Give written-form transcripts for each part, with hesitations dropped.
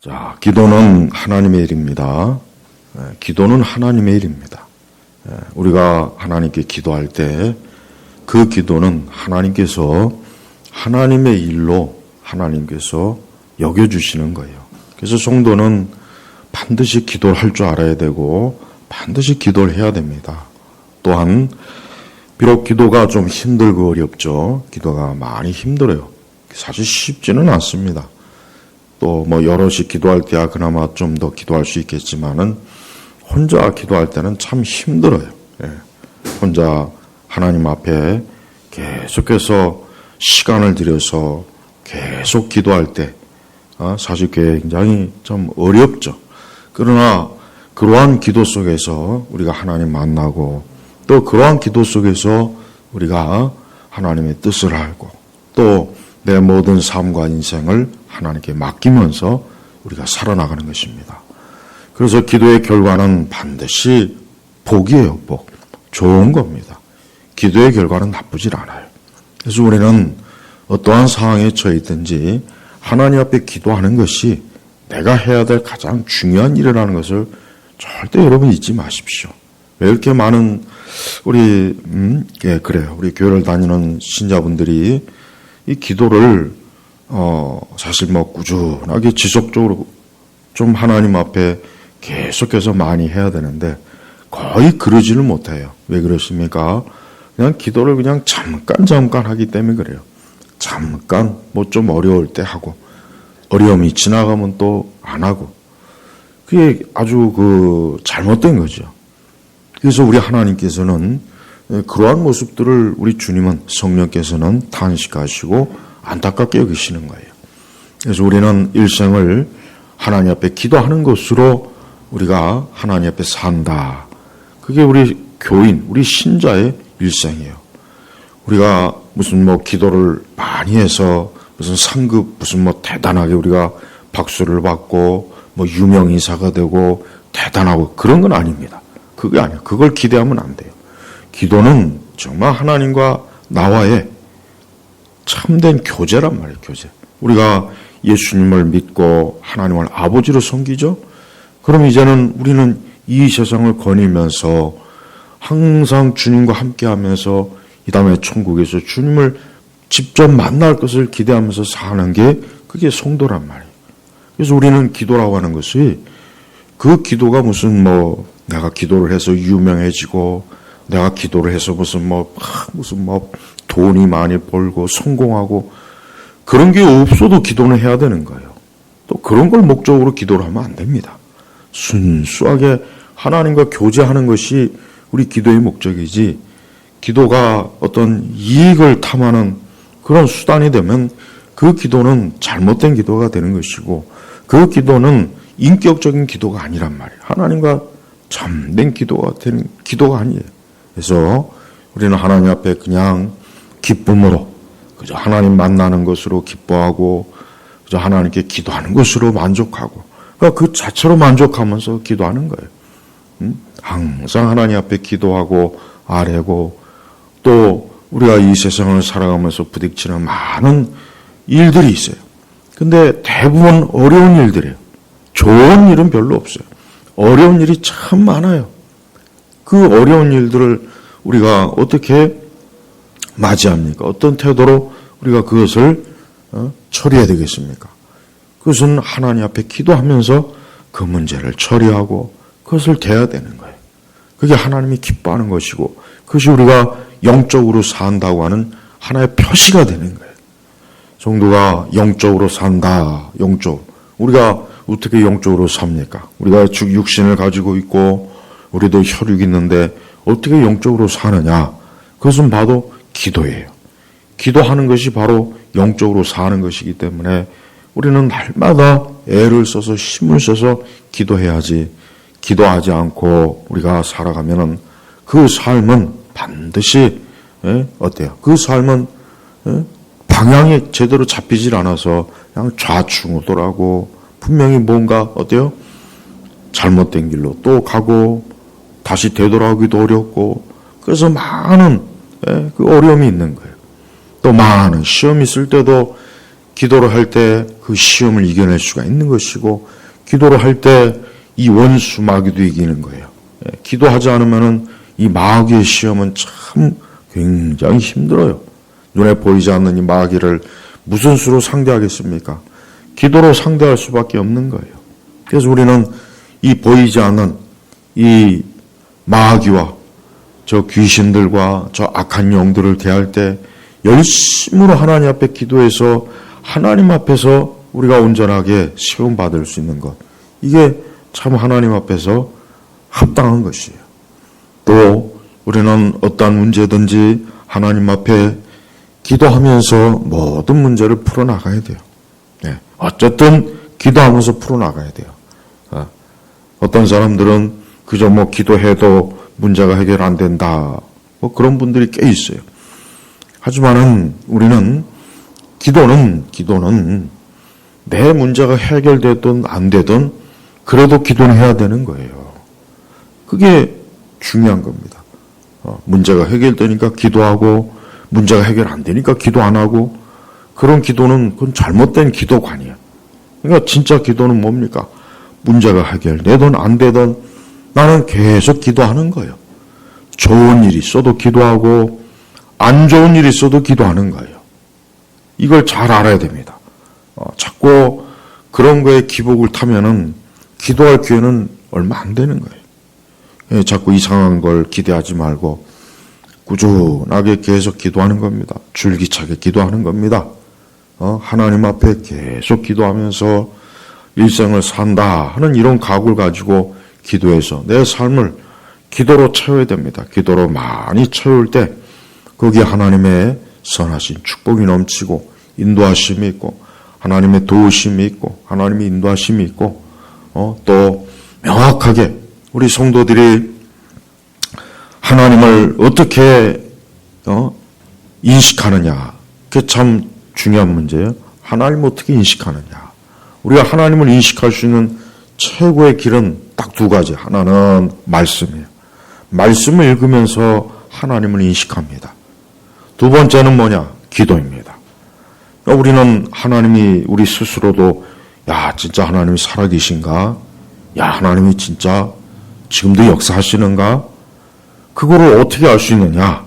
자, 기도는 하나님의 일입니다. 기도는 하나님의 일입니다. 우리가 하나님께 기도할 때 그 기도는 하나님께서 하나님의 일로 하나님께서 여겨주시는 거예요. 그래서 성도는 반드시 기도를 할 줄 알아야 되고 반드시 기도를 해야 됩니다. 또한 비록 기도가 좀 힘들고 어렵죠. 기도가 많이 힘들어요. 사실 쉽지는 않습니다. 또 뭐 여럿이 기도할 때야 그나마 좀 더 기도할 수 있겠지만은 혼자 기도할 때는 참 힘들어요. 혼자 하나님 앞에 계속해서 시간을 들여서 계속 기도할 때 사실 굉장히 좀 어렵죠. 그러나 그러한 기도 속에서 우리가 하나님 만나고 또 그러한 기도 속에서 우리가 하나님의 뜻을 알고 또 내 모든 삶과 인생을 하나님께 맡기면서 우리가 살아나가는 것입니다. 그래서 기도의 결과는 반드시 복이에요. 복. 좋은 겁니다. 기도의 결과는 나쁘질 않아요. 그래서 우리는 어떠한 상황에 처해 있든지 하나님 앞에 기도하는 것이 내가 해야 될 가장 중요한 일이라는 것을 절대 여러분 잊지 마십시오. 왜 이렇게 많은 우리 그래요. 우리 교회를 다니는 신자분들이 이 기도를 사실 뭐 꾸준하게 지속적으로 좀 하나님 앞에 계속해서 많이 해야 되는데 거의 그러지를 못해요. 왜 그렇습니까? 그냥 기도를 그냥 잠깐 하기 때문에 그래요. 잠깐 뭐 좀 어려울 때 하고 어려움이 지나가면 또 안 하고 그게 아주 잘못된 거죠. 그래서 우리 하나님께서는 그러한 모습들을 우리 주님은 성령께서는 탄식하시고 안타깝게 여기시는 거예요. 그래서 우리는 일생을 하나님 앞에 기도하는 것으로 우리가 하나님 앞에 산다. 그게 우리 교인, 우리 신자의 일생이에요. 우리가 무슨 뭐 기도를 많이 해서 무슨 상급, 무슨 뭐 대단하게 우리가 박수를 받고 뭐 유명인사가 되고 대단하고 그런 건 아닙니다. 그게 아니에요. 그걸 기대하면 안 돼요. 기도는 정말 하나님과 나와의 참된 교제란 말이에요. 교제. 우리가 예수님을 믿고 하나님을 아버지로 섬기죠. 그럼 이제는 우리는 이 세상을 거니면서 항상 주님과 함께하면서 이 다음에 천국에서 주님을 직접 만날 것을 기대하면서 사는 게 그게 성도란 말이에요. 그래서 우리는 기도라고 하는 것이 그 기도가 무슨 뭐 내가 기도를 해서 유명해지고 내가 기도를 해서 무슨 뭐 돈이 많이 벌고 성공하고 그런 게 없어도 기도는 해야 되는 거예요. 또 그런 걸 목적으로 기도를 하면 안 됩니다. 순수하게 하나님과 교제하는 것이 우리 기도의 목적이지 기도가 어떤 이익을 탐하는 그런 수단이 되면 그 기도는 잘못된 기도가 되는 것이고 그 기도는 인격적인 기도가 아니란 말이에요. 하나님과 참된 기도가 되는 기도가 아니에요. 그래서 우리는 하나님 앞에 그냥 기쁨으로 그저 하나님 만나는 것으로 기뻐하고 그저 하나님께 기도하는 것으로 만족하고 그러니까 그 자체로 만족하면서 기도하는 거예요. 항상 하나님 앞에 기도하고 아뢰고 또 우리가 이 세상을 살아가면서 부딪히는 많은 일들이 있어요. 근데 대부분 어려운 일들이에요. 좋은 일은 별로 없어요. 어려운 일이 참 많아요. 그 어려운 일들을 우리가 어떻게 맞이합니까? 어떤 태도로 우리가 그것을 처리해야 되겠습니까? 그것은 하나님 앞에 기도하면서 그 문제를 처리하고 그것을 대해야 되는 거예요. 그게 하나님이 기뻐하는 것이고 그것이 우리가 영적으로 산다고 하는 하나의 표시가 되는 거예요. 성도가 영적으로 산다. 영적. 우리가 어떻게 영적으로 삽니까? 우리가 육신을 가지고 있고 우리도 혈육이 있는데 어떻게 영적으로 사느냐? 그것은 바로 기도예요. 기도하는 것이 바로 영적으로 사는 것이기 때문에 우리는 날마다 애를 써서 힘을 써서 기도해야지 기도하지 않고 우리가 살아가면은 그 삶은 반드시 어때요? 그 삶은 방향이 제대로 잡히질 않아서 그냥 좌충우돌하고 분명히 뭔가 어때요? 잘못된 길로 또 가고 다시 되돌아오기도 어렵고 그래서 많은 그 어려움이 있는 거예요. 또 많은 시험 있을 때도 기도를 할 때 그 시험을 이겨낼 수가 있는 것이고, 기도를 할 때 이 원수 마귀도 이기는 거예요. 기도하지 않으면은 이 마귀의 시험은 참 굉장히 힘들어요. 눈에 보이지 않는 이 마귀를 무슨 수로 상대하겠습니까? 기도로 상대할 수밖에 없는 거예요. 그래서 우리는 이 보이지 않는 이 마귀와 저 귀신들과 저 악한 영들을 대할 때 열심으로 하나님 앞에 기도해서 하나님 앞에서 우리가 온전하게 시험받을 수 있는 것, 이게 참 하나님 앞에서 합당한 것이에요. 또 우리는 어떠한 문제든지 하나님 앞에 기도하면서 모든 문제를 풀어나가야 돼요. 어쨌든 기도하면서 풀어나가야 돼요. 어떤 사람들은 그저 기도해도 문제가 해결 안 된다, 그런 분들이 꽤 있어요. 하지만은 우리는 기도는 내 문제가 해결되든 안 되든 그래도 기도는 해야 되는 거예요. 그게 중요한 겁니다. 문제가 해결되니까 기도하고, 문제가 해결 안 되니까 기도 안 하고, 그런 기도는 그건 잘못된 기도관이에요. 그러니까 진짜 기도는 뭡니까? 문제가 해결되든 안 되든 나는 계속 기도하는 거예요. 좋은 일이 있어도 기도하고 안 좋은 일이 있어도 기도하는 거예요. 이걸 잘 알아야 됩니다. 자꾸 그런 거에 기복을 타면은 기도할 기회는 얼마 안 되는 거예요. 자꾸 이상한 걸 기대하지 말고 꾸준하게 계속 기도하는 겁니다. 줄기차게 기도하는 겁니다. 하나님 앞에 계속 기도하면서 일생을 산다 하는 이런 각오를 가지고 기도해서 내 삶을 기도로 채워야 됩니다. 기도로 많이 채울 때 거기에 하나님의 선하신 축복이 넘치고 인도하심이 있고 하나님의 도우심이 있고 하나님의 인도하심이 있고 또 명확하게 우리 성도들이 하나님을 어떻게 인식하느냐, 그게 참 중요한 문제예요. 하나님을 어떻게 인식하느냐. 우리가 하나님을 인식할 수 있는 최고의 길은 딱 두 가지. 하나는 말씀이에요. 말씀을 읽으면서 하나님을 인식합니다. 두 번째는 뭐냐? 기도입니다. 우리는 하나님이 우리 스스로도 진짜 하나님이 살아계신가? 하나님이 진짜 지금도 역사하시는가? 그거를 어떻게 알 수 있느냐?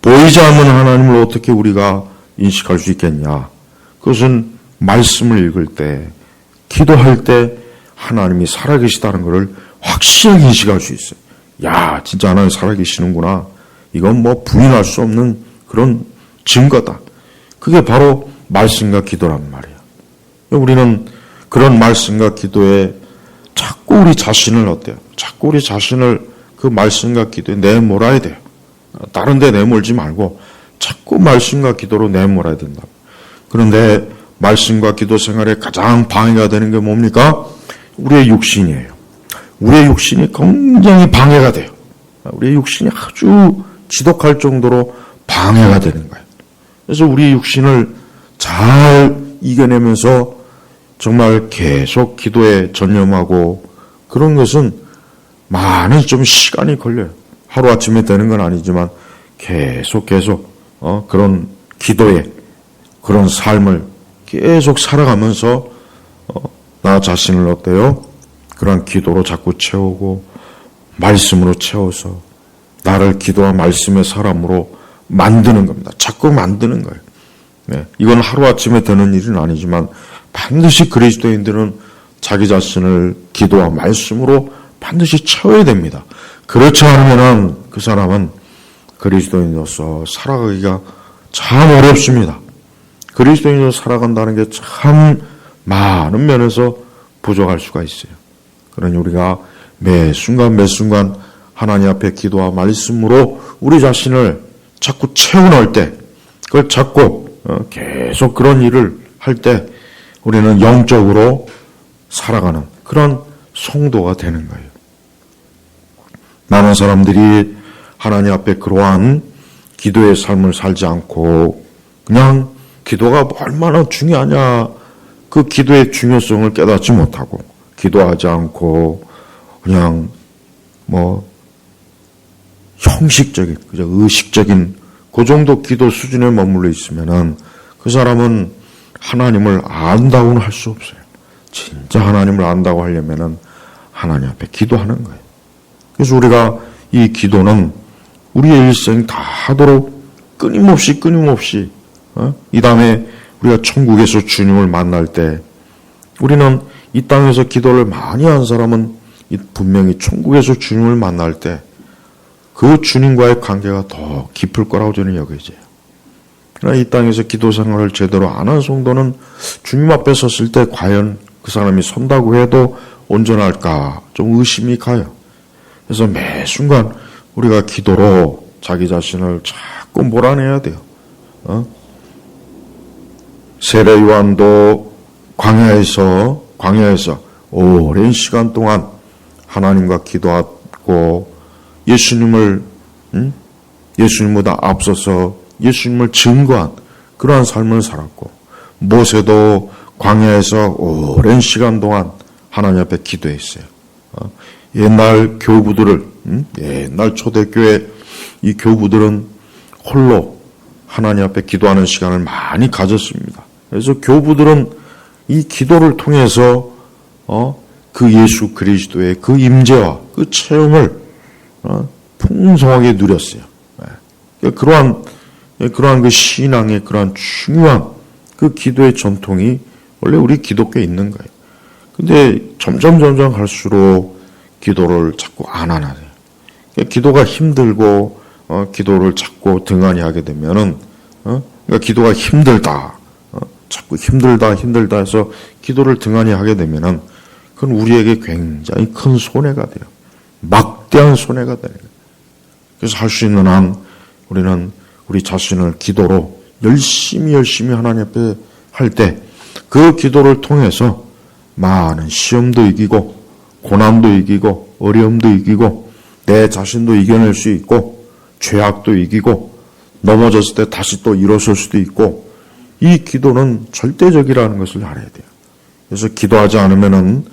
보이지 않는 하나님을 어떻게 우리가 인식할 수 있겠냐? 그것은 말씀을 읽을 때, 기도할 때 하나님이 살아계시다는 것을 확실하게 인식할 수 있어요. 진짜 하나님 살아계시는구나. 이건 부인할 수 없는 그런 증거다. 그게 바로 말씀과 기도란 말이에요. 우리는 그런 말씀과 기도에 자꾸 우리 자신을 자꾸 우리 자신을 그 말씀과 기도에 내몰아야 돼요. 다른 데 내몰지 말고 자꾸 말씀과 기도로 내몰아야 된다. 그런데 말씀과 기도 생활에 가장 방해가 되는 게 뭡니까? 우리의 육신이에요. 우리의 육신이 굉장히 방해가 돼요. 우리의 육신이 아주 지독할 정도로 방해가 되는 거예요. 그래서 우리 육신을 잘 이겨내면서 정말 계속 기도에 전념하고 그런 것은 많이 좀 시간이 걸려요. 하루아침에 되는 건 아니지만 계속 그런 기도에 그런 삶을 계속 살아가면서 나 자신을 어때요? 그런 기도로 자꾸 채우고 말씀으로 채워서 나를 기도와 말씀의 사람으로 만드는 겁니다. 자꾸 만드는 거예요. 이건 하루아침에 되는 일은 아니지만 반드시 그리스도인들은 자기 자신을 기도와 말씀으로 반드시 채워야 됩니다. 그렇지 않으면 그 사람은 그리스도인으로서 살아가기가 참 어렵습니다. 그리스도인으로 살아간다는 게 참 많은 면에서 부족할 수가 있어요. 그러니 우리가 매 순간 하나님 앞에 기도와 말씀으로 우리 자신을 자꾸 채워넣을 때, 그걸 자꾸 계속 그런 일을 할 때 우리는 영적으로 살아가는 그런 성도가 되는 거예요. 많은 사람들이 하나님 앞에 그러한 기도의 삶을 살지 않고 그냥 기도가 얼마나 중요하냐, 그 기도의 중요성을 깨닫지 못하고 기도하지 않고 그냥 형식적인, 의식적인 그 정도 기도 수준에 머물러 있으면은 그 사람은 하나님을 안다고는 할 수 없어요. 진짜 하나님을 안다고 하려면은 하나님 앞에 기도하는 거예요. 그래서 우리가 이 기도는 우리의 일생 다 하도록 끊임없이 이 다음에 우리가 천국에서 주님을 만날 때 우리는 이 땅에서 기도를 많이 한 사람은 분명히 천국에서 주님을 만날 때 그 주님과의 관계가 더 깊을 거라고 저는 여겨져요. 그러나 이 땅에서 기도 생활을 제대로 안 한 성도는 주님 앞에 섰을 때 과연 그 사람이 선다고 해도 온전할까 좀 의심이 가요. 그래서 매 순간 우리가 기도로 자기 자신을 자꾸 몰아내야 돼요. 세례 요한도 광야에서 오랜 시간 동안 하나님과 기도하고 예수님보다 앞서서 예수님을 증거한 그러한 삶을 살았고, 모세도 광야에서 오랜 시간 동안 하나님 앞에 기도했어요. 옛날 교부들을, 옛날 초대교회 이 교부들은 홀로 하나님 앞에 기도하는 시간을 많이 가졌습니다. 그래서 교부들은 이 기도를 통해서 그 예수 그리스도의 그 임재와 그 체험을 풍성하게 누렸어요. 그러한 그 신앙의 그러한 중요한 그 기도의 전통이 원래 우리 기독교에 있는 거예요. 근데 점점 갈수록 기도를 자꾸 안 하나요. 기도가 힘들고 기도를 자꾸 등한히 하게 되면은 그러니까 기도가 힘들다, 자꾸 힘들다 해서 기도를 등한히 하게 되면은 그건 우리에게 굉장히 큰 손해가 돼요. 막대한 손해가 되는 거예요. 그래서 할 수 있는 한 우리는 우리 자신을 기도로 열심히 하나님 앞에 할 때 그 기도를 통해서 많은 시험도 이기고 고난도 이기고 어려움도 이기고 내 자신도 이겨낼 수 있고 죄악도 이기고 넘어졌을 때 다시 또 일어설 수도 있고, 이 기도는 절대적이라는 것을 알아야 돼요. 그래서 기도하지 않으면은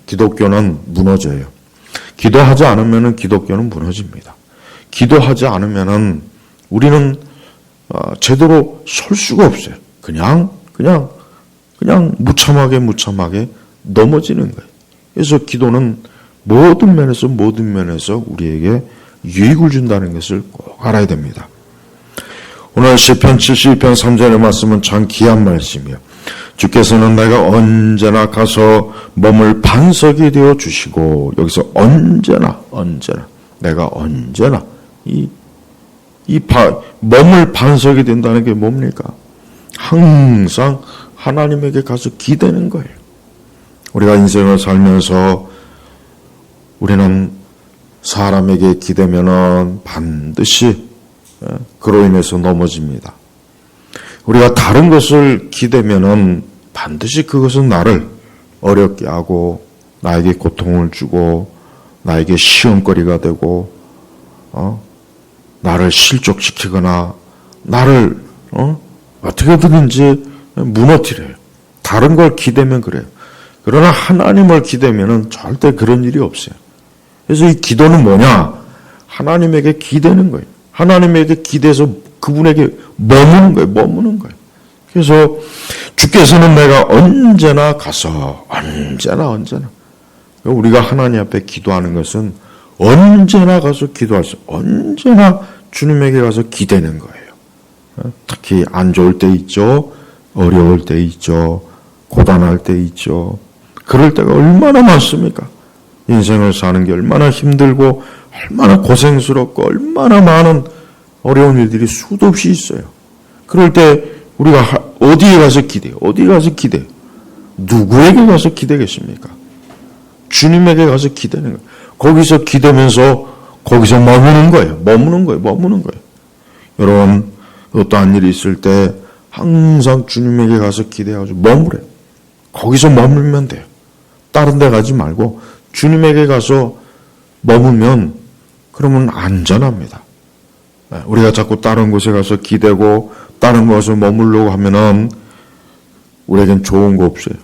기독교는 무너져요. 기도하지 않으면은 기독교는 무너집니다. 기도하지 않으면은 우리는 제대로 설 수가 없어요. 그냥 무참하게 넘어지는 거예요. 그래서 기도는 모든 면에서 우리에게 유익을 준다는 것을 꼭 알아야 됩니다. 오늘 시편 72편 3절의 말씀은 참 귀한 말씀이에요. 주께서는 내가 언제나 가서 머물 반석이 되어 주시고, 여기서 언제나 내가 언제나 머물 반석이 된다는 게 뭡니까? 항상 하나님에게 가서 기대는 거예요. 우리가 인생을 살면서 우리는 사람에게 기대면은 반드시 그로 인해서 넘어집니다. 우리가 다른 것을 기대면은 반드시 그것은 나를 어렵게 하고 나에게 고통을 주고 나에게 시험거리가 되고 나를 실족시키거나 나를 어떻게든지 무너뜨려요. 다른 걸 기대면 그래요. 그러나 하나님을 기대면은 절대 그런 일이 없어요. 그래서 이 기도는 뭐냐? 하나님에게 기대는 거예요. 하나님에게 기대서 그분에게 머무는 거예요. 그래서 주께서는 내가 언제나 가서 언제나 우리가 하나님 앞에 기도하는 것은 언제나 가서 기도할 수, 언제나 주님에게 가서 기대는 거예요. 특히 안 좋을 때 있죠. 어려울 때 있죠. 고단할 때 있죠. 그럴 때가 얼마나 많습니까? 인생을 사는 게 얼마나 힘들고 얼마나 고생스럽고 얼마나 많은 어려운 일들이 수도 없이 있어요. 그럴 때 우리가 어디에 가서 기대요? 누구에게 가서 기대겠습니까? 주님에게 가서 기대는 거예요. 거기서 기대면서 거기서 머무는 거예요. 여러분, 어떠한 일이 있을 때 항상 주님에게 가서 기대하고 머무래요. 거기서 머물면 돼요. 다른 데 가지 말고 주님에게 가서 머물면 그러면 안전합니다. 우리가 자꾸 다른 곳에 가서 기대고 다른 곳에 머물려고 하면은 우리에겐 좋은 거 없어요.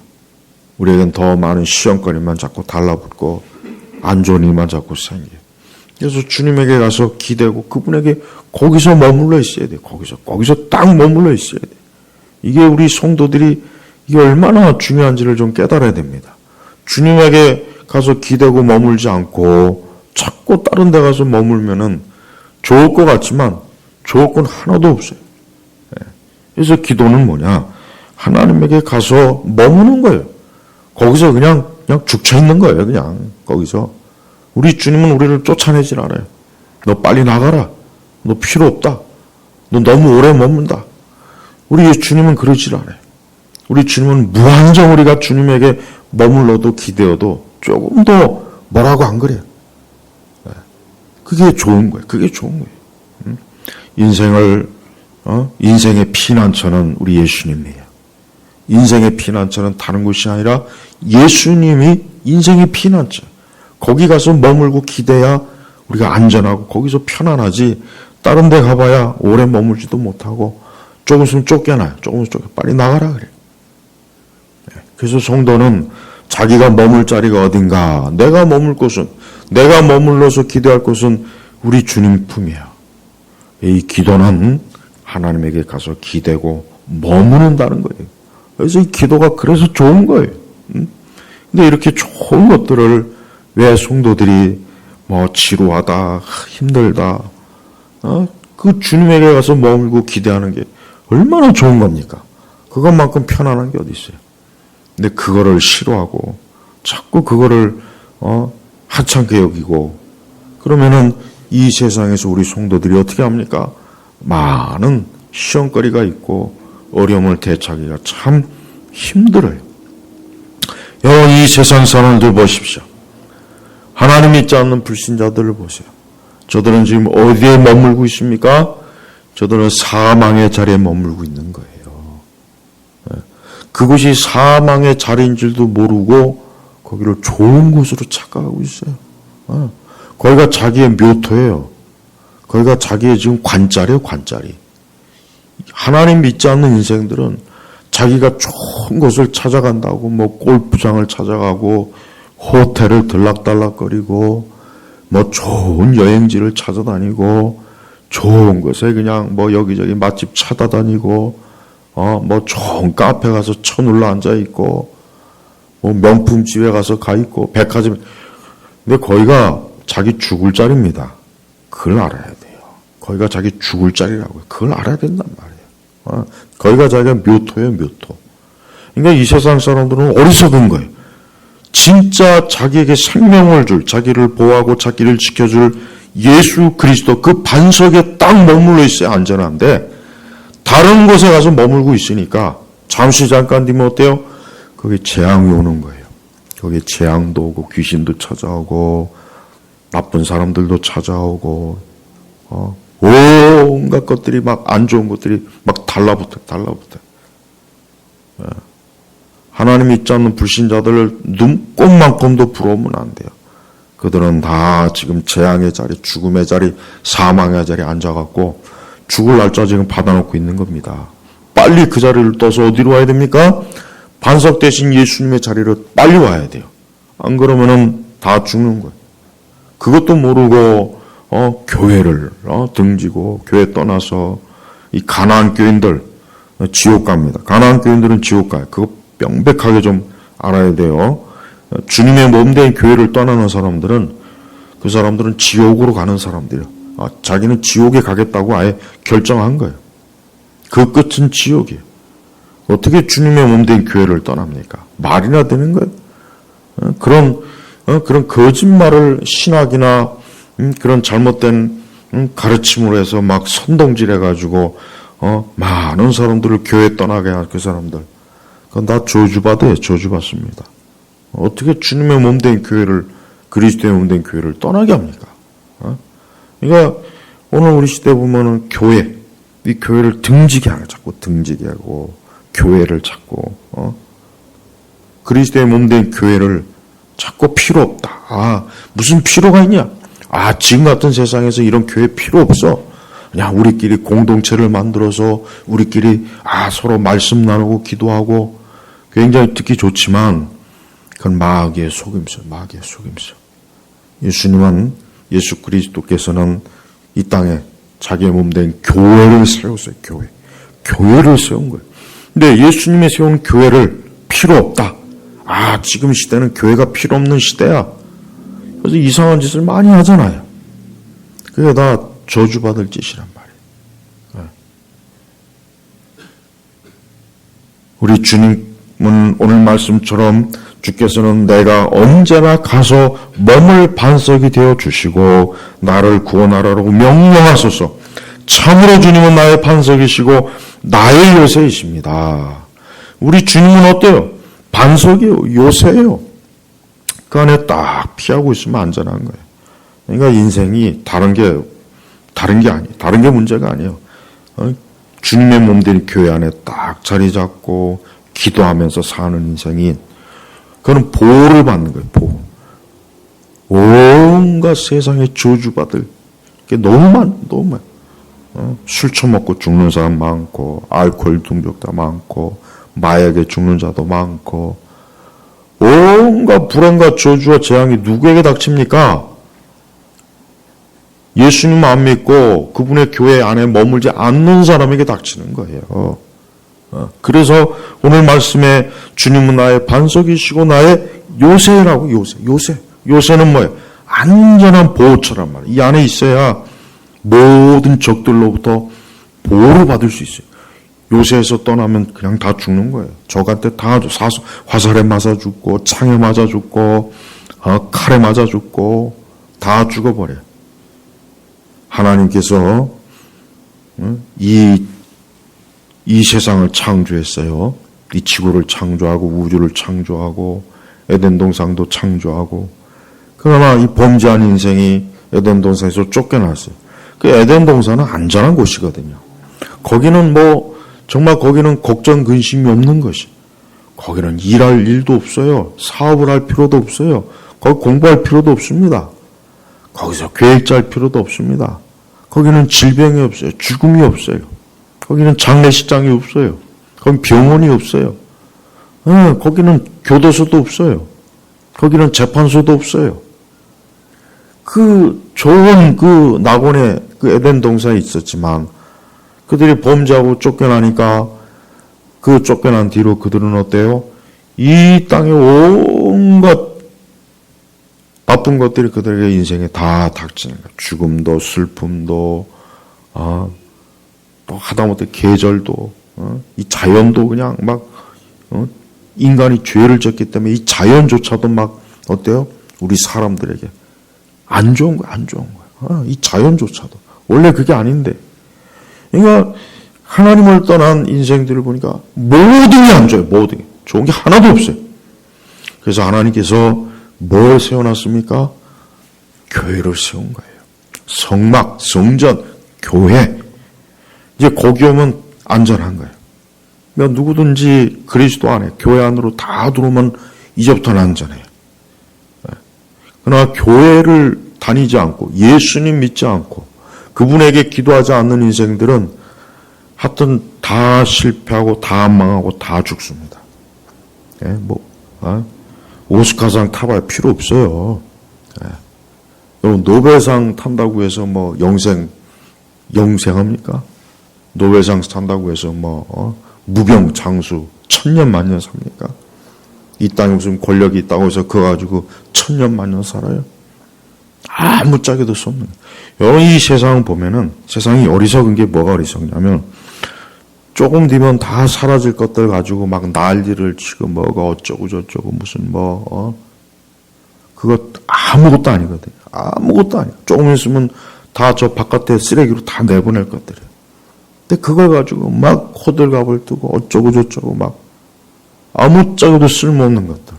우리에겐 더 많은 시험거리만 자꾸 달라붙고 안 좋은 일만 자꾸 생겨요. 그래서 주님에게 가서 기대고 그분에게 거기서 머물러 있어야 돼요. 거기서 딱 머물러 있어야 돼요. 이게 우리 성도들이 이게 얼마나 중요한지를 좀 깨달아야 됩니다. 주님에게 가서 기대고 머물지 않고 자꾸 다른 데 가서 머물면은 좋을 것 같지만 좋을 건 하나도 없어요. 그래서 기도는 뭐냐? 하나님에게 가서 머무는 거예요. 거기서 그냥 죽쳐 있는 거예요. 그냥 거기서. 우리 주님은 우리를 쫓아내질 않아요. 너 빨리 나가라. 너 필요 없다. 너 너무 오래 머문다. 우리 주님은 그러질 않아요. 우리 주님은 무한정 우리가 주님에게 머물러도 기대어도 조금 더 뭐라고 안 그래요. 그게 좋은 거예요. 그게 좋은 거예요. 인생의 피난처는 우리 예수님이에요. 인생의 피난처는 다른 곳이 아니라 예수님이 인생의 피난처. 거기 가서 머물고 기대야 우리가 안전하고 거기서 편안하지, 다른 데 가봐야 오래 머물지도 못하고 조금 있으면 쫓겨나요. 조금 있으면 빨리 나가라 그래요. 그래서 성도는 자기가 머물 자리가 어딘가, 내가 머물 곳은, 내가 머물러서 기도할 곳은 우리 주님 품이에요. 이 기도는 하나님에게 가서 기대고 머무는다는 거예요. 그래서 이 기도가 그래서 좋은 거예요. 근데 이렇게 좋은 것들을 왜 성도들이 지루하다, 힘들다, 그 주님에게 가서 머물고 기대하는 게 얼마나 좋은 겁니까? 그것만큼 편안한 게 어디 있어요? 근데 그거를 싫어하고 자꾸 그거를 하찮게 여기고 그러면은 이 세상에서 우리 성도들이 어떻게 합니까? 많은 시험거리가 있고 어려움을 대처하기가 참 힘들어요. 여러분, 이 세상 사람들 보십시오. 하나님 믿지 않는 불신자들을 보세요. 저들은 지금 어디에 머물고 있습니까? 저들은 사망의 자리에 머물고 있는 거예요. 그곳이 사망의 자리인 줄도 모르고 거기를 좋은 곳으로 착각하고 있어요. 거기가 자기의 묘토예요. 거기가 자기의 지금 관자리예요, 관자리. 하나님 믿지 않는 인생들은 자기가 좋은 곳을 찾아간다고 골프장을 찾아가고 호텔을 들락달락거리고 좋은 여행지를 찾아다니고 좋은 곳에 그냥 여기저기 맛집 찾아다니고 좋은 카페 가서 쳐눌러 앉아있고 명품집에 가서 가있고 백화점. 근데 거기가 자기 죽을 자리입니다. 그걸 알아야 돼요. 거기가 자기 죽을 자리라고요. 그걸 알아야 된단 말이에요. 거기가 자기가 묘토예요, 묘토. 그러니까 이 세상 사람들은 어리석은 거예요. 진짜 자기에게 생명을 줄, 자기를 보호하고 자기를 지켜줄 예수 그리스도 그 반석에 딱 머물러 있어야 안전한데 다른 곳에 가서 머물고 있으니까 잠시 잠깐 뒤면 어때요? 거기 재앙이 오는 거예요. 거기에 재앙도 오고 귀신도 찾아오고 나쁜 사람들도 찾아오고 온갖 것들이 안 좋은 것들이 달라붙어요. 하나님 믿지 않는 불신자들을 눈꼽만큼도 부러우면 안 돼요. 그들은 다 지금 재앙의 자리, 죽음의 자리, 사망의 자리에 앉아갖고 죽을 날짜 지금 받아놓고 있는 겁니다. 빨리 그 자리를 떠서 어디로 와야 됩니까? 반석 대신 예수님의 자리로 빨리 와야 돼요. 안 그러면은 다 죽는 거예요. 그것도 모르고 교회를 등지고 교회 떠나서 이 가나안 교인들 지옥 갑니다. 가나안 교인들은 지옥 가요. 그거 명백하게 좀 알아야 돼요. 주님의 몸된 교회를 떠나는 사람들은 그 사람들은 지옥으로 가는 사람들이에요. 자기는 지옥에 가겠다고 아예 결정한 거예요. 그 끝은 지옥이에요. 어떻게 주님의 몸된 교회를 떠납니까? 말이나 되는 거예요. 그런 거짓말을 신학이나 그런 잘못된 가르침으로 해서 선동질 해가지고 많은 사람들을 교회 떠나게 한 그 사람들. 그건 다 저주받아요. 저주받습니다. 어떻게 주님의 몸된 교회를, 그리스도의 몸된 교회를 떠나게 합니까? 그러니까 오늘 우리 시대에 보면은 교회, 이 교회를 등지게 하고 자꾸 등지게 하고 교회를 자꾸 그리스도의 몸된 교회를 자꾸 필요 없다. 무슨 필요가 있냐? 지금 같은 세상에서 이런 교회 필요 없어. 그냥 우리끼리 공동체를 만들어서 우리끼리 서로 말씀 나누고 기도하고 굉장히 듣기 좋지만 그건 마귀의 속임수, 마귀의 속임수. 예수님은, 예수 그리스도께서는 이 땅에 자기의 몸된 교회를 세웠어요. 교회를 세운 거예요. 근데 예수님이 세운 교회를 필요 없다. 아, 지금 시대는 교회가 필요 없는 시대야. 그래서 이상한 짓을 많이 하잖아요. 그게 다 저주받을 짓이란 말이에요. 우리 주님은 오늘 말씀처럼 주께서는 내가 언제나 가서 머물 반석이 되어 주시고 나를 구원하라고 명령하소서. 참으로 주님은 나의 반석이시고 나의 요새이십니다. 우리 주님은 어때요? 반석이에요. 요새예요. 그 안에 딱 피하고 있으면 안전한 거예요. 그러니까 인생이 다른 게 아니에요. 다른 게 문제가 아니에요. 주님의 몸된 교회 안에 딱 자리 잡고 기도하면서 사는 인생이 그건 보호를 받는 거예요. 보호. 온갖 세상에 저주받을 게 너무 많아. 술 처먹고 죽는 사람 많고 알코올 중독자 많고 마약에 죽는 자도 많고 온갖 불안과 저주와 재앙이 누구에게 닥칩니까? 예수님 안 믿고 그분의 교회 안에 머물지 않는 사람에게 닥치는 거예요. 그래서 오늘 말씀에 주님은 나의 반석이시고 나의 요새라고. 요새는 뭐예요? 안전한 보호처란 말이에요. 이 안에 있어야 모든 적들로부터 보호를 받을 수 있어요. 요새에서 떠나면 그냥 다 죽는 거예요. 적한테 다 화살에 맞아 죽고 창에 맞아 죽고 칼에 맞아 죽고 다 죽어버려요. 하나님께서 이 세상을 창조했어요. 이 지구를 창조하고 우주를 창조하고 에덴 동산도 창조하고, 그러나 이 범죄한 인생이 에덴 동산에서 쫓겨났어요. 그 에덴 동산은 안전한 곳이거든요. 거기는 정말 거기는 걱정 근심이 없는 것이. 거기는 일할 일도 없어요. 사업을 할 필요도 없어요. 거기 공부할 필요도 없습니다. 거기서 계획 짤 필요도 없습니다. 거기는 질병이 없어요. 죽음이 없어요. 거기는 장례식장이 없어요. 거기 병원이 없어요. 거기는 교도소도 없어요. 거기는 재판소도 없어요. 그 좋은 그 낙원에 그 에덴 동산에 있었지만 그들이 범죄하고 쫓겨나니까 그 쫓겨난 뒤로 그들은 어때요? 이 땅의 온갖 나쁜 것들이 그들에게 인생에 다 닥치는 거예요. 죽음도 슬픔도 또 하다못해 계절도 이 자연도 그냥 막 인간이 죄를 졌기 때문에 이 자연조차도 막 어때요? 우리 사람들에게 안 좋은 거야. 이 자연조차도 원래 그게 아닌데. 그러니까 하나님을 떠난 인생들을 보니까 모든 게 안 좋아요. 모든 게 좋은 게 하나도 없어요. 그래서 하나님께서 뭘 세워놨습니까? 교회를 세운 거예요. 성막, 성전, 교회. 이제 거기 오면 안전한 거예요. 그러니까 누구든지 그리스도 안에 교회 안으로 다 들어오면 이제부터는 안전해요. 그러나 교회를 다니지 않고 예수님 믿지 않고 그분에게 기도하지 않는 인생들은 하여튼 다 실패하고 다 망하고 다 죽습니다. 오스카상 타봐야 필요 없어요. 여러분 노벨상 탄다고 해서 영생합니까? 노벨상 탄다고 해서 무병장수 천년만년 삽니까? 이 땅에 무슨 권력이 있다고 해서 그거 가지고 천년만년 살아요? 아무짝에도 수 없는 거예요. 여러분 이 세상을 보면은 세상이 어리석은 게 뭐가 어리석냐면 조금 뒤면 다 사라질 것들 가지고 막 난리를 치고 뭐가 어쩌고 저쩌고 무슨 그거 아무것도 아니거든요. 아무것도 아니에요. 조금 있으면 다 저 바깥에 쓰레기로 다 내보낼 것들이에요. 근데 그걸 가지고 막 호들갑을 뜨고 어쩌고 저쩌고 막 아무짝에도 쓸모없는 것들.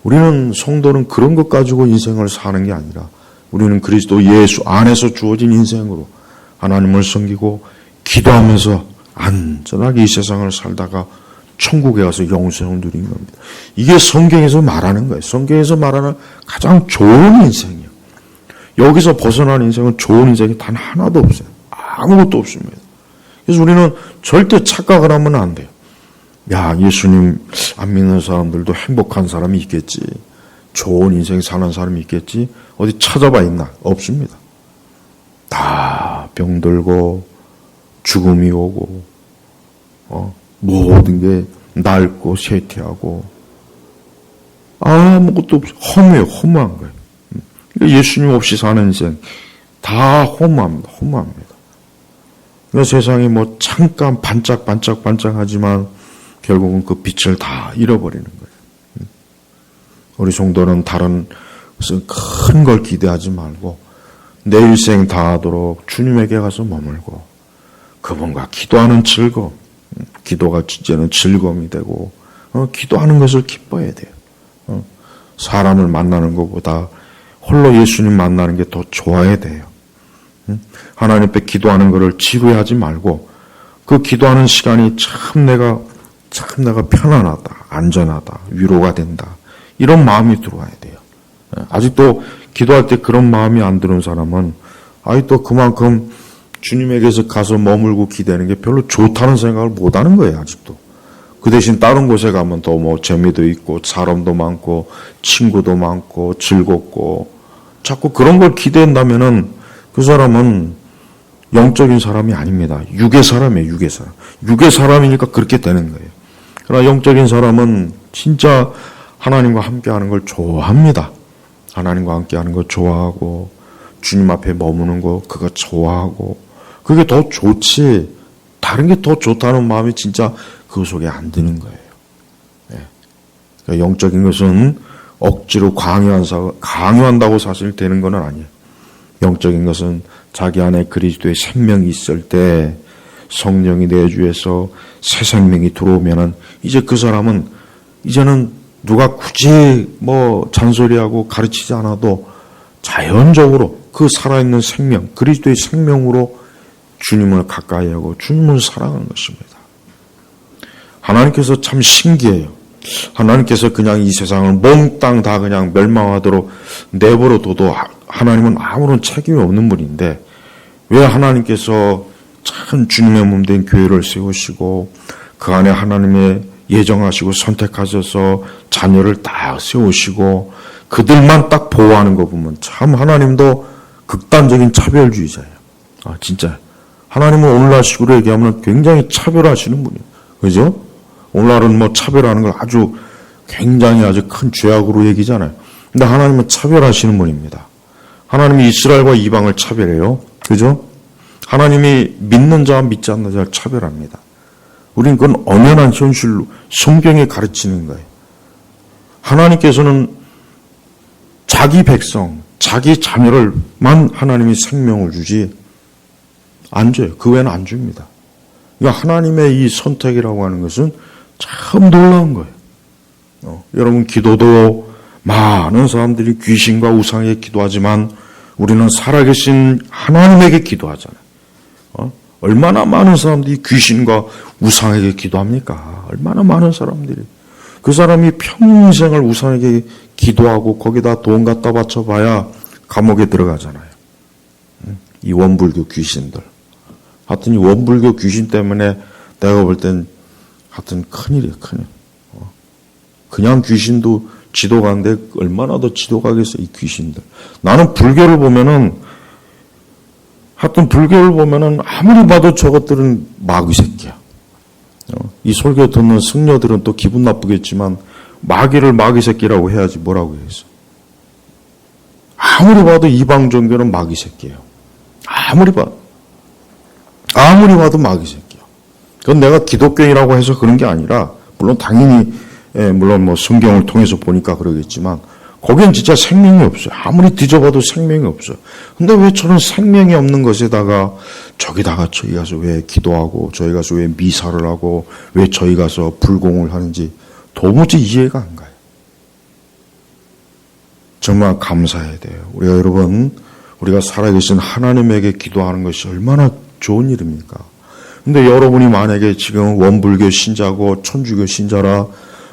우리는 성도는 그런 것 가지고 인생을 사는 게 아니라 우리는 그리스도 예수 안에서 주어진 인생으로 하나님을 섬기고 기도하면서 안전하게 이 세상을 살다가 천국에 가서 영생을 누린 겁니다. 이게 성경에서 말하는 거예요. 성경에서 말하는 가장 좋은 인생이에요. 여기서 벗어난 인생은 좋은 인생이 단 하나도 없어요. 아무것도 없습니다. 그래서 우리는 절대 착각을 하면 안 돼요. 야, 예수님 안 믿는 사람들도 행복한 사람이 있겠지. 좋은 인생 사는 사람이 있겠지. 어디 찾아봐 있나? 없습니다. 다 병들고 죽음이 오고 모든 게 낡고 쇠퇴하고 아무것도 없어. 허무해요. 허무한 거예요. 예수님 없이 사는 인생 다 허무합니다. 허무합니다. 그러니까 세상이 뭐 잠깐 반짝반짝하지만 결국은 그 빛을 다 잃어버리는 거예요. 우리 성도는 다른 무슨 큰 걸 기대하지 말고 내 일생 다하도록 주님에게 가서 머물고 그분과 기도하는 즐거움, 기도가 진짜는 즐거움이 되고 기도하는 것을 기뻐해야 돼요. 사람을 만나는 것보다 홀로 예수님 만나는 게 더 좋아야 돼요. 하나님 앞에 기도하는 것을 지루해하지 말고 그 기도하는 시간이 참 내가 편안하다, 안전하다, 위로가 된다. 이런 마음이 들어와야 돼요. 아직도 기도할 때 그런 마음이 안 드는 사람은 아직도 그만큼 주님에게서 가서 머물고 기대는 게 별로 좋다는 생각을 못 하는 거예요, 아직도. 그 대신 다른 곳에 가면 더 뭐 재미도 있고 사람도 많고 친구도 많고 즐겁고 자꾸 그런 걸 기대한다면은 그 사람은 영적인 사람이 아닙니다. 육의 사람이에요, 육의 사람. 육의 사람이니까 그렇게 되는 거예요. 그러나 영적인 사람은 진짜 하나님과 함께 하는 걸 좋아합니다. 하나님과 함께 하는 걸 좋아하고 주님 앞에 머무는 거 그거 좋아하고 그게 더 좋지 다른 게 더 좋다는 마음이 진짜 그 속에 안 드는 거예요. 그러니까 영적인 것은 억지로 강요한다고 사실 되는 건 아니에요. 영적인 것은 자기 안에 그리스도의 생명이 있을 때 성령이 내 주에서 새 생명이 들어오면은 이제 그 사람은 이제는 누가 굳이 뭐 잔소리하고 가르치지 않아도 자연적으로 그 살아있는 생명, 그리스도의 생명으로 주님을 가까이 하고 주님을 사랑하는 것입니다. 하나님께서 참 신기해요. 하나님께서 그냥 이 세상을 몽땅 다 그냥 멸망하도록 내버려둬도 하나님은 아무런 책임이 없는 분인데 왜 하나님께서 참 주님의 몸 된 교회를 세우시고 그 안에 하나님의 예정하시고 선택하셔서 자녀를 다 세우시고 그들만 딱 보호하는 거 보면 참 하나님도 극단적인 차별주의자예요. 진짜 하나님은 오늘날 식으로 얘기하면 굉장히 차별하시는 분이에요. 그죠? 오늘날은 뭐 차별하는 걸 아주 굉장히 아주 큰 죄악으로 얘기잖아요. 근데 하나님은 차별하시는 분입니다. 하나님이 이스라엘과 이방을 차별해요. 그죠? 하나님이 믿는 자와 믿지 않는 자를 차별합니다. 우린 그건 엄연한 현실로 성경에 가르치는 거예요. 하나님께서는 자기 백성, 자기 자녀를만 하나님이 생명을 주지 안 줘요. 그 외에는 안 줍니다. 그러니까 하나님의 이 선택이라고 하는 것은 참 놀라운 거예요. 여러분 기도도 많은 사람들이 귀신과 우상에게 기도하지만 우리는 살아계신 하나님에게 기도하잖아요. 얼마나 많은 사람들이 귀신과 우상에게 기도합니까? 얼마나 많은 사람들이. 그 사람이 평생을 우상에게 기도하고 거기다 돈 갖다 바쳐봐야 감옥에 들어가잖아요. 이 원불교 귀신들. 하여튼 이 원불교 귀신 때문에 내가 볼 땐 하여튼 큰일이에요, 큰일. 그냥 귀신도 지도 가는데 얼마나 더 지도 가겠어, 이 귀신들. 나는 불교를 보면은 하여튼 불교를 보면은 아무리 봐도 저것들은 마귀 새끼야. 이 설교 듣는 승려들은 또 기분 나쁘겠지만 마귀를 마귀 새끼라고 해야지 뭐라고 해서. 아무리 봐도 이방 종교는 마귀 새끼예요. 아무리 봐도 마귀 새끼야. 그건 내가 기독교인이라고 해서 그런 게 아니라 물론 당연히 물론 뭐 성경을 통해서 보니까 그러겠지만 거기엔 진짜 생명이 없어요. 아무리 뒤져봐도 생명이 없어요. 근데 왜 저는 생명이 없는 것에다가 저기다가 저희 가서 왜 기도하고 저희 가서 왜 미사를 하고 왜 저희 가서 불공을 하는지 도무지 이해가 안 가요. 정말 감사해야 돼요. 우리가 살아계신 하나님에게 기도하는 것이 얼마나 좋은 일입니까? 근데 여러분이 만약에 지금 원불교 신자고 천주교 신자라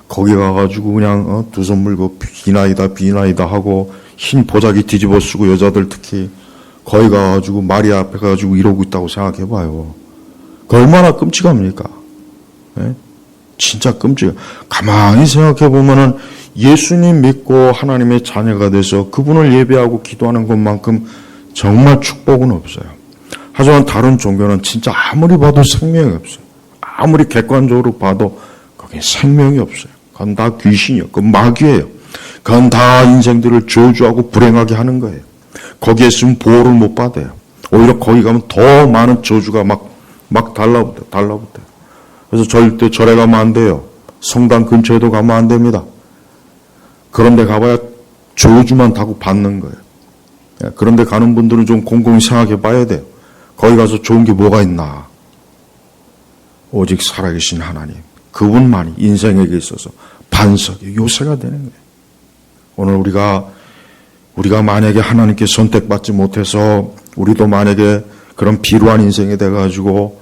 거기 가가지고 그냥 두 손 물고 비나이다 하고 흰 보자기 뒤집어 쓰고 여자들 특히 거기 가가지고 마리아 앞에 가가지고 이러고 있다고 생각해봐요. 그 얼마나 끔찍합니까? 네? 진짜 끔찍해. 가만히 생각해보면은 예수님 믿고 하나님의 자녀가 돼서 그분을 예배하고 기도하는 것만큼 정말 축복은 없어요. 하지만 다른 종교는 진짜 아무리 봐도 생명이 없어요. 아무리 객관적으로 봐도 거기에 생명이 없어요. 그건 다 귀신이요. 그건 마귀예요. 그건 다 인생들을 저주하고 불행하게 하는 거예요. 거기에 있으면 보호를 못 받아요. 오히려 거기 가면 더 많은 저주가 막 달라붙어요. 그래서 절대 절에 가면 안 돼요. 성당 근처에도 가면 안 됩니다. 그런데 가봐야 저주만 타고 받는 거예요. 그런데 가는 분들은 좀 곰곰이 생각해 봐야 돼요. 거기 가서 좋은 게 뭐가 있나. 오직 살아계신 하나님, 그분만이 인생에게 있어서 반석의 요새가 되는 거예요. 오늘 우리가 만약에 하나님께 선택받지 못해서 우리도 만약에 그런 비루한 인생이 돼가지고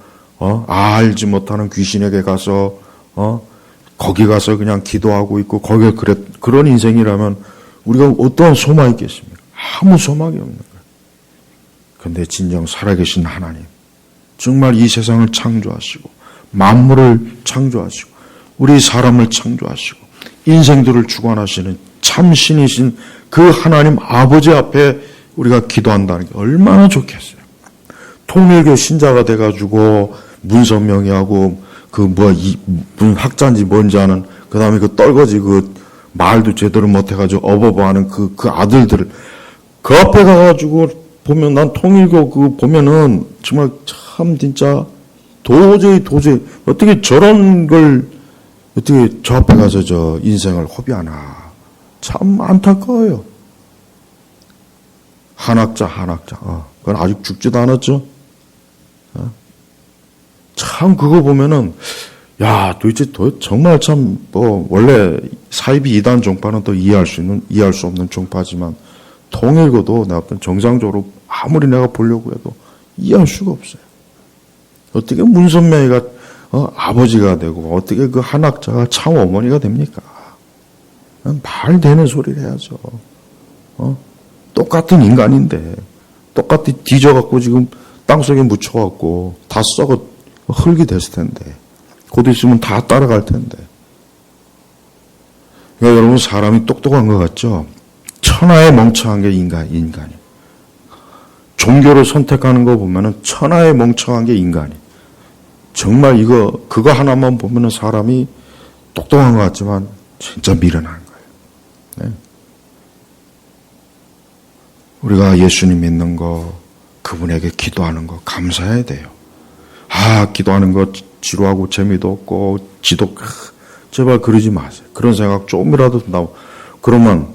알지 못하는 귀신에게 가서 거기 가서 그냥 기도하고 있고 거기에 그런 인생이라면 우리가 어떠한 소망이 있겠습니까? 아무 소망이 없는 거예요. 그런데 진정 살아계신 하나님, 정말 이 세상을 창조하시고 만물을 창조하시고 우리 사람을 창조하시고 인생들을 주관하시는 참신이신 그 하나님 아버지 앞에 우리가 기도한다는 게 얼마나 좋겠어요. 통일교 신자가 돼가지고 문선명이하고 학자인지 뭔지 아는 그 다음에 그 떨거지 말도 제대로 못해가지고 어버버하는 그 아들들을 그 앞에 가가지고 보면 난 통일교 보면은 정말 참 진짜 도저히 어떻게 저런 걸 어떻게 저 앞에 가서 저 인생을 허비하나 참 안타까워요. 한학자 그건 아직 죽지도 않았죠. 참 그거 보면은 도대체 정말 참 원래 사이비 이단 종파는 또 이해할 수 없는 종파지만 통일교도 내가 어떤 정상적으로 아무리 내가 보려고 해도 이해할 수가 없어요. 어떻게 문선명이가 아버지가 되고 어떻게 그 한학자가 참 어머니가 됩니까? 말 되는 소리를 해야죠. 똑같은 인간인데 똑같이 뒤져갖고 지금 땅속에 묻혀갖고 다 썩어 흙이 됐을 텐데 곧 있으면 다 따라갈 텐데. 그러니까 여러분 사람이 똑똑한 것 같죠? 천하에 멍청한 게 인간이. 종교를 선택하는 거 보면은 천하에 멍청한 게 인간이. 정말 그거 하나만 보면은 사람이 똑똑한 것 같지만 진짜 미련한 거예요. 네. 우리가 예수님 믿는 거, 그분에게 기도하는 거 감사해야 돼요. 기도하는 거 지루하고 재미도 없고 제발 그러지 마세요. 그런 생각 조금이라도 나고 그러면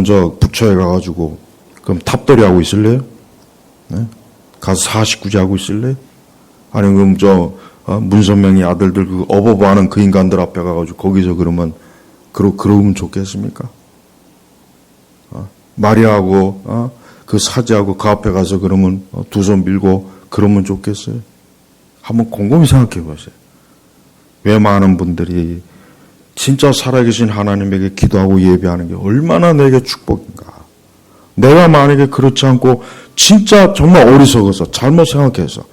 저 부처에 가가지고 그럼 탑돌이 하고 있을래요? 네? 가서 49제 하고 있을래요? 아니면 그럼 문선명이 아들들 그 어버버하는 그 인간들 앞에 가가지고 거기서 그러면 좋겠습니까? 마리아하고 그 사제하고 그 앞에 가서 그러면 두 손 밀고 그러면 좋겠어요? 한번 곰곰이 생각해 보세요. 왜 많은 분들이 진짜 살아계신 하나님에게 기도하고 예배하는 게 얼마나 내게 축복인가. 내가 만약에 그렇지 않고 진짜 정말 어리석어서 잘못 생각해서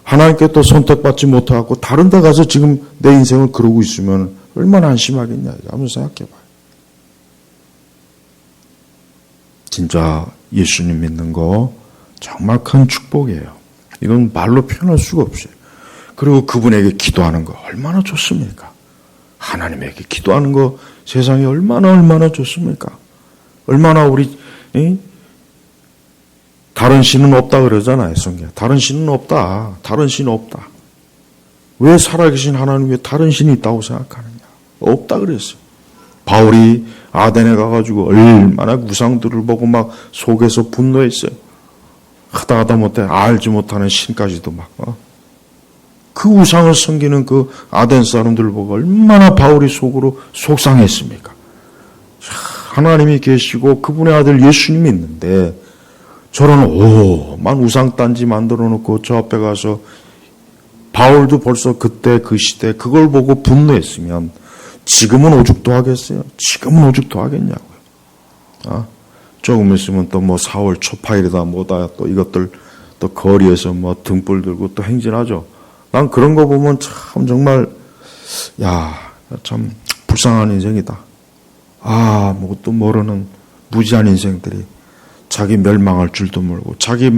하나님께 또 선택받지 못하고 다른 데 가서 지금 내 인생을 그러고 있으면 얼마나 안심하겠냐. 한번 생각해 봐요. 진짜 예수님 믿는 거 정말 큰 축복이에요. 이건 말로 표현할 수가 없어요. 그리고 그분에게 기도하는 거 얼마나 좋습니까? 하나님에게 기도하는 거 세상에 얼마나 좋습니까? 얼마나 우리 다른 신은 없다 그러잖아요. 성경. 다른 신은 없다. 왜 살아계신 하나님 위에 다른 신이 있다고 생각하느냐? 없다 그랬어요. 바울이 아덴에 가가지고 얼마나 우상들을 보고 막 속에서 분노했어요. 하다 못해 알지 못하는 신까지도 그 우상을 섬기는 그 아덴 사람들을 보고 얼마나 바울이 속으로 속상했습니까? 하나님이 계시고 그분의 아들 예수님이 있는데 저런 오만 우상단지 만들어 놓고 저 앞에 가서 바울도 벌써 그때 그 시대 그걸 보고 분노했으면 지금은 오죽도 하겠어요? 지금은 오죽도 하겠냐고요. 조금 있으면 또 4월 초파일이다 뭐다 또 이것들 또 거리에서 등불 들고 또 행진하죠. 난 그런 거 보면 참 정말 참 불쌍한 인생이다. 아무것도 모르는 무지한 인생들이 자기 멸망할 줄도 모르고 자기가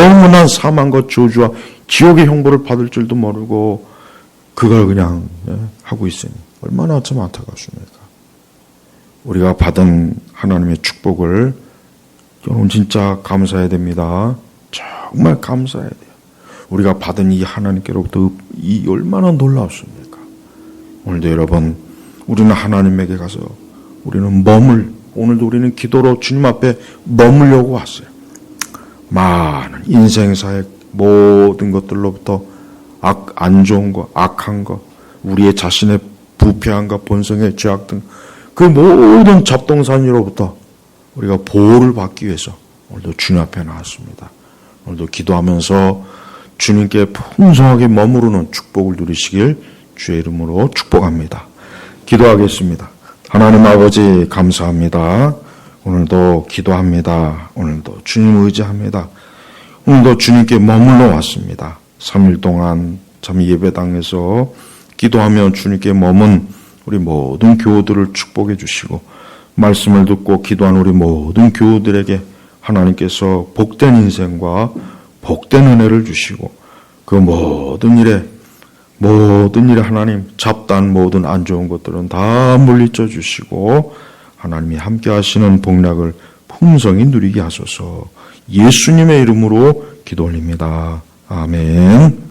영원한 사망과 저주와 지옥의 형벌을 받을 줄도 모르고 그걸 그냥 하고 있으니 얼마나 참 안타깝습니까? 우리가 받은 하나님의 축복을 여러분 진짜 감사해야 됩니다. 정말 감사해야 돼요. 우리가 받은 이 하나님께로부터 이 얼마나 놀랍습니까? 오늘도 여러분 우리는 하나님에게 가서 오늘도 우리는 기도로 주님 앞에 머물려고 왔어요. 많은 인생사의 모든 것들로부터 안 좋은 거, 악한 거, 우리의 자신의 부패함과 본성의 죄악 등 그 모든 잡동사니로부터 우리가 보호를 받기 위해서 오늘도 주님 앞에 나왔습니다. 오늘도 기도하면서 주님께 풍성하게 머무르는 축복을 누리시길 주의 이름으로 축복합니다. 기도하겠습니다. 하나님 아버지 감사합니다. 오늘도 기도합니다. 오늘도 주님 의지합니다. 오늘도 주님께 머물러 왔습니다. 3일 동안 참 예배당에서 기도하며 주님께 머문 우리 모든 교우들을 축복해 주시고 말씀을 듣고 기도한 우리 모든 교우들에게 하나님께서 복된 인생과 복된 은혜를 주시고 그 모든 일에 하나님 잡다한 모든 안 좋은 것들은 다 물리쳐 주시고 하나님이 함께 하시는 복락을 풍성히 누리게 하소서. 예수님의 이름으로 기도 올립니다. 아멘.